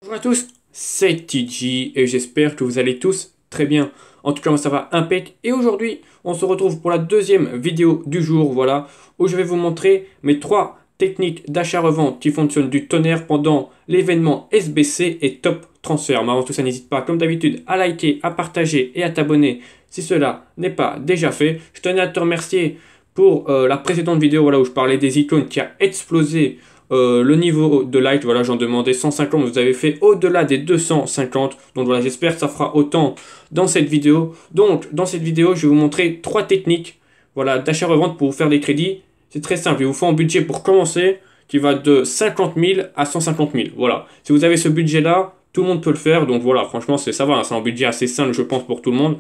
Bonjour à tous, c'est TG et j'espère que vous allez tous très bien. En tout cas, moi ça va impec. Et aujourd'hui, on se retrouve pour la deuxième vidéo du jour, voilà, où je vais vous montrer mes trois techniques d'achat-revente qui fonctionnent du tonnerre pendant l'événement SBC et Top Transfer. Mais avant tout ça, n'hésite pas, comme d'habitude, à liker, à partager et à t'abonner si cela n'est pas déjà fait. Je tenais à te remercier pour la précédente vidéo, voilà, où je parlais des icônes qui a explosé. Le niveau de like, voilà, j'en demandais 150, vous avez fait au-delà des 250, donc voilà, j'espère que ça fera autant dans cette vidéo. Donc, dans cette vidéo, je vais vous montrer trois techniques, voilà, d'achat-revente pour vous faire des crédits. C'est très simple, il vous faut un budget pour commencer qui va de 50 000 à 150 000, voilà. Si vous avez ce budget-là, tout le monde peut le faire, donc voilà, franchement, ça va, hein, c'est un budget assez simple, je pense, pour tout le monde.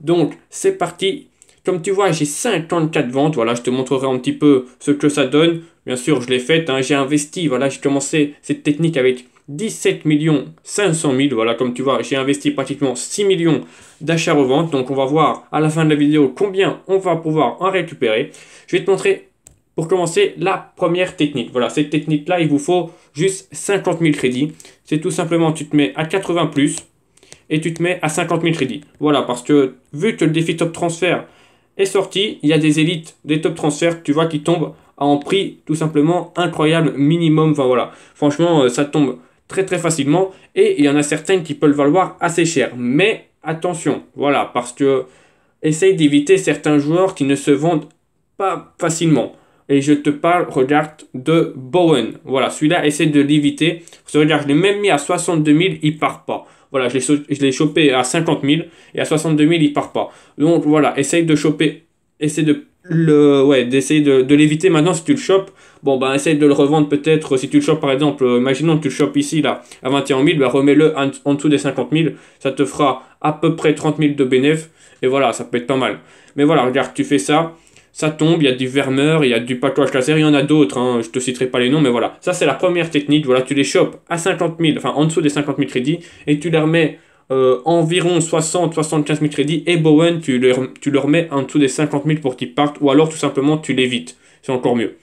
Donc, c'est parti. Comme tu vois, j'ai 54 ventes, voilà, je te montrerai un petit peu ce que ça donne. Bien sûr, je l'ai faite, hein, j'ai investi, voilà, j'ai commencé cette technique avec 17 500 000, voilà, comme tu vois, j'ai investi pratiquement 6 millions d'achats-revente. Donc, on va voir à la fin de la vidéo combien on va pouvoir en récupérer. Je vais te montrer, pour commencer, la première technique. Voilà, cette technique-là, il vous faut juste 50 000 crédits. C'est tout simplement, tu te mets à 80 plus et tu te mets à 50 000 crédits. Voilà, parce que vu que le défi top transfert est sorti, il y a des élites, des top transferts, tu vois, qui tombent à un prix tout simplement incroyable, minimum, enfin voilà. Franchement, ça tombe très très facilement et il y en a certaines qui peuvent valoir assez cher. Mais attention, voilà, parce que essaye d'éviter certains joueurs qui ne se vendent pas facilement. Et je te parle, regarde, de Bowen. Voilà, celui-là, essaie de l'éviter. Regarde, je l'ai même mis à 62 000, il part pas. Voilà, je l'ai chopé à 50 000 et à 62 000, il part pas. Donc voilà, essaye de choper, essaye de d'essayer de l'éviter maintenant si tu le chopes. Bon, ben, essaye de le revendre peut-être. Si tu le chopes par exemple, imaginons que tu le chopes ici, là, à 21 000, ben, remets-le en dessous des 50 000. Ça te fera à peu près 30 000 de bénéfice. Et voilà, ça peut être pas mal. Mais voilà, regarde, tu fais ça. Ça tombe, il y a du vermeur, il y a du patouage laser, il y en a d'autres, hein, je te citerai pas les noms, mais voilà. Ça, c'est la première technique. Voilà, tu les chopes à 50 000, enfin en dessous des 50 000 crédits, et tu les remets environ 60-75 000 crédits, et Bowen, tu le remets en dessous des 50 000 pour qu'ils partent, ou alors tout simplement tu l'évites. C'est encore mieux.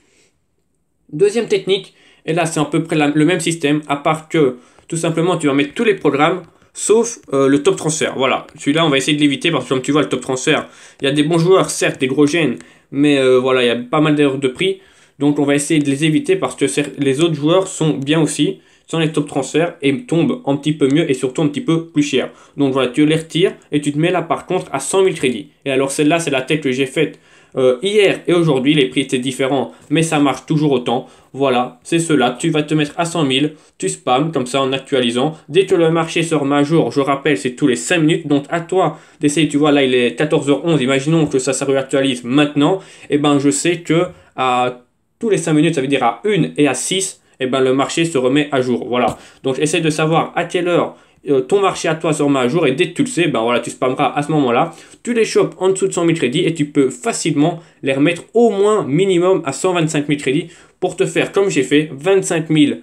Deuxième technique, et là c'est à peu près le même système, à part que tout simplement tu vas mettre tous les programmes, sauf le top transfert. Voilà, celui-là on va essayer de l'éviter parce que comme tu vois le top transfert, il y a des bons joueurs, certes des gros gènes, mais voilà, il y a pas mal d'erreurs de prix. Donc on va essayer de les éviter parce que les autres joueurs sont bien aussi, sans les top transferts, et tombent un petit peu mieux et surtout un petit peu plus cher. Donc voilà, tu les retires et tu te mets là par contre à 100 000 crédits. Et alors celle-là, c'est la tech que j'ai faite hier et aujourd'hui. Les prix étaient différents, mais ça marche toujours autant. Voilà, c'est cela. Tu vas te mettre à 100 000, tu spams comme ça en actualisant. Dès que le marché se remet à jour, je rappelle, c'est tous les 5 minutes. Donc à toi d'essayer, tu vois, là il est 14h11, imaginons que ça réactualise maintenant. Et ben je sais que à tous les 5 minutes, ça veut dire à 1 et à 6, et ben le marché se remet à jour. Voilà, donc essaye de savoir à quelle heure ton marché à toi se remet à jour et dès que tu le sais, ben voilà, tu spammeras à ce moment-là. Tu les chopes en dessous de 100 000 crédits et tu peux facilement les remettre au moins minimum à 125 000 crédits pour te faire, comme j'ai fait, 25 000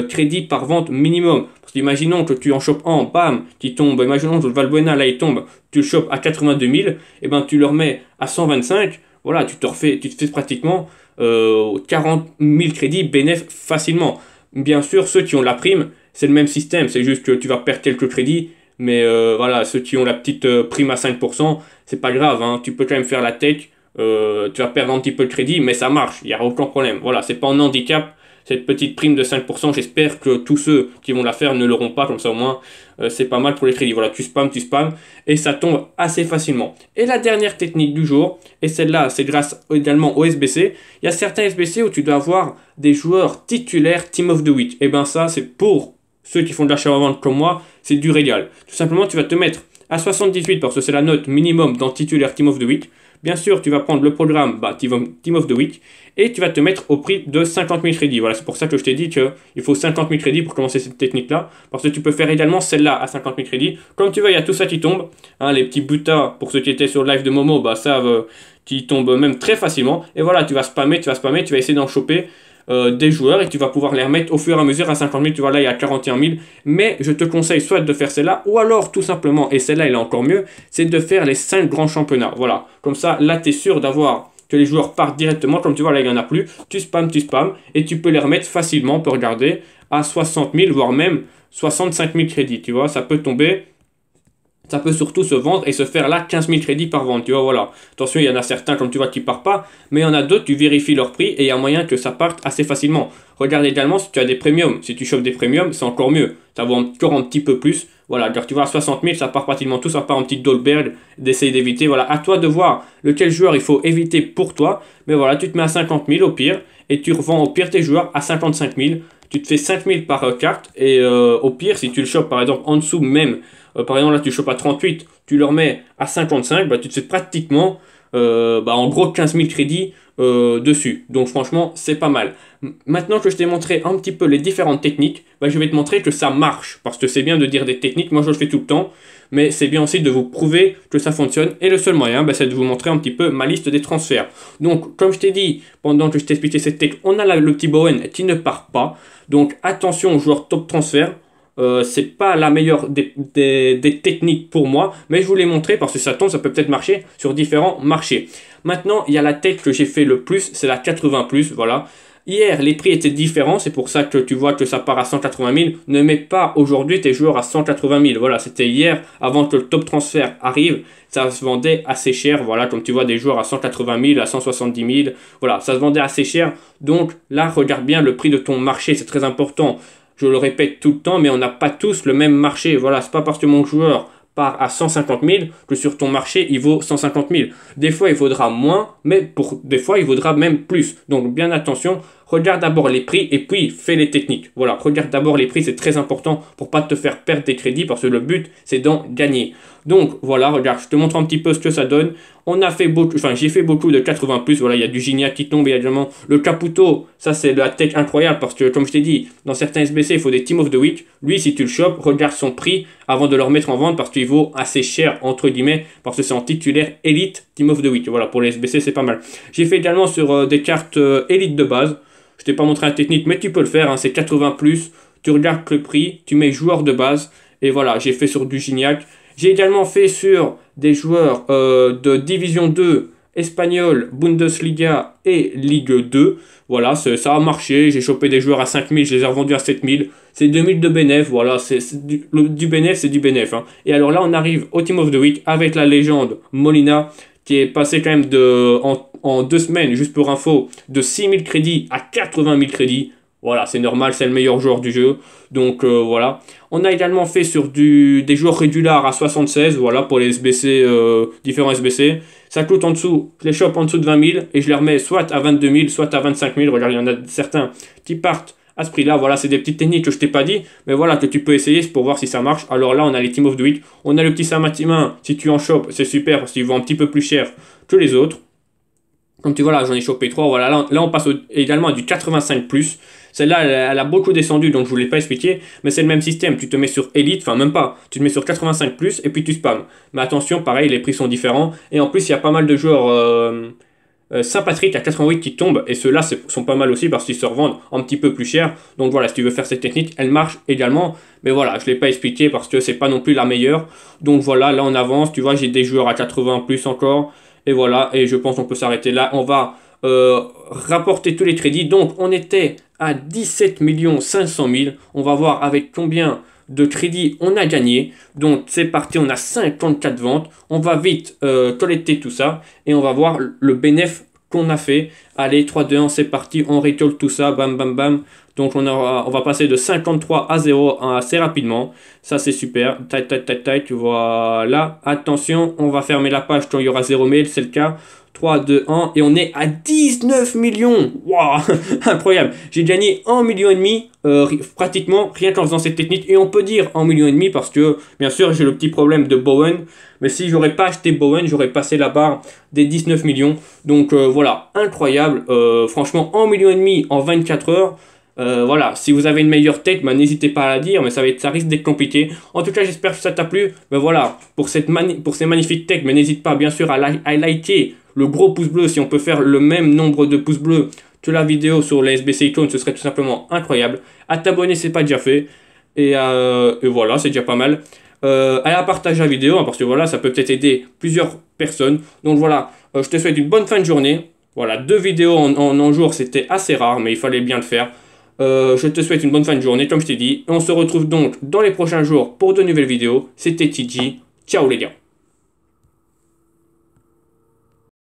crédits par vente minimum. Parce qu'imaginons que tu en chopes un, bam, qui tombe, imaginons que le Valbuena là il tombe, tu le chopes à 82 000, et ben tu le remets à 125, voilà, tu te fais pratiquement 40 000 crédits bénéfices facilement. Bien sûr, ceux qui ont la prime, c'est le même système, c'est juste que tu vas perdre quelques crédits, mais voilà, ceux qui ont la petite prime à 5%, c'est pas grave, hein, tu peux quand même faire la tech, tu vas perdre un petit peu de crédit, mais ça marche, il n'y a aucun problème. Voilà, c'est pas un handicap, cette petite prime de 5%, j'espère que tous ceux qui vont la faire ne l'auront pas, comme ça au moins c'est pas mal pour les crédits. Voilà, tu spams, et ça tombe assez facilement. Et la dernière technique du jour, et celle-là c'est grâce également au SBC, il y a certains SBC où tu dois avoir des joueurs titulaires Team of the Week. Et ben ça c'est pour ceux qui font de l'achat-revente comme moi, c'est du régal. Tout simplement tu vas te mettre à 78 parce que c'est la note minimum dans titulaire Team of the Week. Bien sûr, tu vas prendre le programme Team of the Week et tu vas te mettre au prix de 50 000 crédits. Voilà, c'est pour ça que je t'ai dit qu'il faut 50 000 crédits pour commencer cette technique-là. Parce que tu peux faire également celle-là à 50 000 crédits. Comme tu vois, il y a tout ça qui tombe. Hein, les petits butas, pour ceux qui étaient sur le live de Momo, savent qui tombent même très facilement. Et voilà, tu vas spammer, tu vas essayer d'en choper des joueurs et tu vas pouvoir les remettre au fur et à mesure à 50 000. Tu vois là il y a 41 000, mais je te conseille soit de faire celle-là ou alors tout simplement, et celle-là elle est encore mieux, c'est de faire les 5 grands championnats. Voilà, comme ça là tu es sûr d'avoir que les joueurs partent directement. Comme tu vois là il n'y en a plus, tu spams et tu peux les remettre facilement. On peut regarder à 60 000, voire même 65 000 crédits, tu vois, ça peut tomber. Ça peut surtout se vendre et se faire là 15 000 crédits par vente, tu vois, voilà. Attention, il y en a certains, comme tu vois, qui partent pas, mais il y en a d'autres, tu vérifies leur prix et il y a moyen que ça parte assez facilement. Regarde également si tu as des premiums. Si tu chopes des premiums, c'est encore mieux. Ça vaut encore un petit peu plus. Voilà, car tu vois, à 60 000, ça part pratiquement tout, ça part en petite Dolberg, d'essayer d'éviter. Voilà, à toi de voir lequel joueur il faut éviter pour toi. Mais voilà, tu te mets à 50 000 au pire et tu revends au pire tes joueurs à 55 000. Tu te fais 5 000 par carte et au pire, si tu le chopes par exemple en dessous même, par exemple là tu chopes à 38, tu le remets à 55, bah, tu te fais pratiquement en gros 15 000 crédits dessus. Donc franchement, c'est pas mal. Maintenant que je t'ai montré un petit peu les différentes techniques, bah, je vais te montrer que ça marche. Parce que c'est bien de dire des techniques, moi je le fais tout le temps. Mais c'est bien aussi de vous prouver que ça fonctionne. Et le seul moyen, bah, c'est de vous montrer un petit peu ma liste des transferts. Donc, comme je t'ai dit, pendant que je t'ai expliqué cette technique, on a là le petit Bowen qui ne part pas. Donc, attention aux joueurs top transfert. C'est pas la meilleure des techniques pour moi, mais je vous l'ai montré parce que ça tombe, ça peut peut-être marcher sur différents marchés. Maintenant, il y a la tech que j'ai fait le plus, c'est la 80+, voilà. Hier, les prix étaient différents, c'est pour ça que tu vois que ça part à 180 000. Ne mets pas aujourd'hui tes joueurs à 180 000. Voilà, c'était hier, avant que le top transfert arrive, ça se vendait assez cher. Voilà, comme tu vois, des joueurs à 180 000, à 170 000. Voilà, ça se vendait assez cher. Donc là, regarde bien le prix de ton marché, c'est très important. Je le répète tout le temps, mais on n'a pas tous le même marché. Voilà, c'est pas parce que mon joueur part à 150 000 que sur ton marché, il vaut 150 000. Des fois, il vaudra moins, mais pour des fois, il vaudra même plus. Donc, bien attention, regarde d'abord les prix et puis fais les techniques. Voilà, regarde d'abord les prix, c'est très important pour pas te faire perdre tes crédits parce que le but, c'est d'en gagner. Donc, voilà, regarde, je te montre un petit peu ce que ça donne. On a fait beaucoup, enfin, j'ai fait beaucoup de 80+. Voilà, il y a du Gignac qui tombe, il y a également le Caputo. Ça, c'est de la tech incroyable parce que, comme je t'ai dit, dans certains SBC, il faut des Team of the Week. Lui, si tu le chopes, regarde son prix avant de le remettre en vente parce qu'il vaut assez cher, entre guillemets, parce que c'est en titulaire Elite Team of the Week. Voilà, pour les SBC, c'est pas mal. J'ai fait également sur des cartes Elite de base. Je t'ai pas montré la technique, mais tu peux le faire, hein, c'est 80+. Tu regardes le prix, tu mets joueur de base. Et voilà, j'ai fait sur du Gignac. J'ai également fait sur des joueurs de Division 2, Espagnol, Bundesliga et Ligue 2. Voilà, ça a marché. J'ai chopé des joueurs à 5 000, je les ai revendus à 7 000. C'est 2 000 de bénéf, voilà, c'est du bénéf, c'est du bénéf. Hein. Et alors là, on arrive au Team of the Week avec la légende Molina, qui est passé quand même en 2 semaines, juste pour info, de 6 000 crédits à 80 000 crédits. Voilà, c'est normal, c'est le meilleur joueur du jeu. Donc voilà. On a également fait sur des joueurs réguliers à 76, voilà, pour les SBC, différents SBC. Ça coûte en dessous, je les chope en dessous de 20 000 et je les remets soit à 22 000, soit à 25 000. Regarde, il y en a certains qui partent à ce prix-là. Voilà, c'est des petites techniques que je t'ai pas dit, mais voilà, que tu peux essayer pour voir si ça marche. Alors là, on a les Team of the Week. On a le petit Saint-Maximin. Si tu en chopes, c'est super parce qu'il vaut un petit peu plus cher que les autres. Comme tu vois là, j'en ai chopé 3. Voilà, là on passe également à du 85+. Celle-là, elle a beaucoup descendu, donc je ne vous l'ai pas expliqué. Mais c'est le même système. Tu te mets sur Elite, enfin même pas. Tu te mets sur 85+, et puis tu spams. Mais attention, pareil, les prix sont différents. Et en plus, il y a pas mal de joueurs Saint-Patrick à 88 qui tombent. Et ceux-là sont pas mal aussi parce qu'ils se revendent un petit peu plus cher. Donc voilà, si tu veux faire cette technique, elle marche également. Mais voilà, je ne l'ai pas expliqué parce que c'est pas non plus la meilleure. Donc voilà, là on avance. Tu vois, j'ai des joueurs à 80+ encore. Et voilà, et je pense qu'on peut s'arrêter là. On va rapporter tous les crédits. Donc, on était à 17 500 000. On va voir avec combien de crédits on a gagné. Donc, c'est parti, on a 54 ventes. On va vite collecter tout ça. Et on va voir le bénéfice qu'on a fait. Allez, 3, 2, 1, c'est parti. On récolte tout ça. Bam, bam, bam. Donc, on va passer de 53 à 0 assez rapidement. Ça, c'est super. Tac, tac, tac, tac. Voilà. Attention, on va fermer la page quand il y aura 0 mail. C'est le cas. 3, 2, 1. Et on est à 19 millions. Waouh. Incroyable. J'ai gagné 1,5 million pratiquement rien qu'en faisant cette technique. Et on peut dire 1,5 million parce que, bien sûr, j'ai le petit problème de Bowen. Mais si j'aurais pas acheté Bowen, j'aurais passé la barre des 19 millions. Donc voilà, incroyable. Franchement, 1,5 million en 24 heures. Voilà, si vous avez une meilleure tech, bah, n'hésitez pas à la dire, mais ça risque d'être compliqué. En tout cas, j'espère que ça t'a plu. Ben voilà, pour ces magnifiques techs, mais n'hésite pas bien sûr à liker le gros pouce bleu si on peut faire le même nombre de pouces bleus que la vidéo sur les SBC Icon, ce serait tout simplement incroyable. À t'abonner, c'est pas déjà fait. Et voilà, c'est déjà pas mal. À partager la vidéo, hein, parce que voilà, ça peut peut-être aider plusieurs personnes. Donc voilà, je te souhaite une bonne fin de journée. Voilà, 2 vidéos en jour, c'était assez rare, mais il fallait bien le faire. Je te souhaite une bonne fin de journée, comme je t'ai dit. On se retrouve donc dans les prochains jours pour de nouvelles vidéos. C'était TG. Ciao les gars.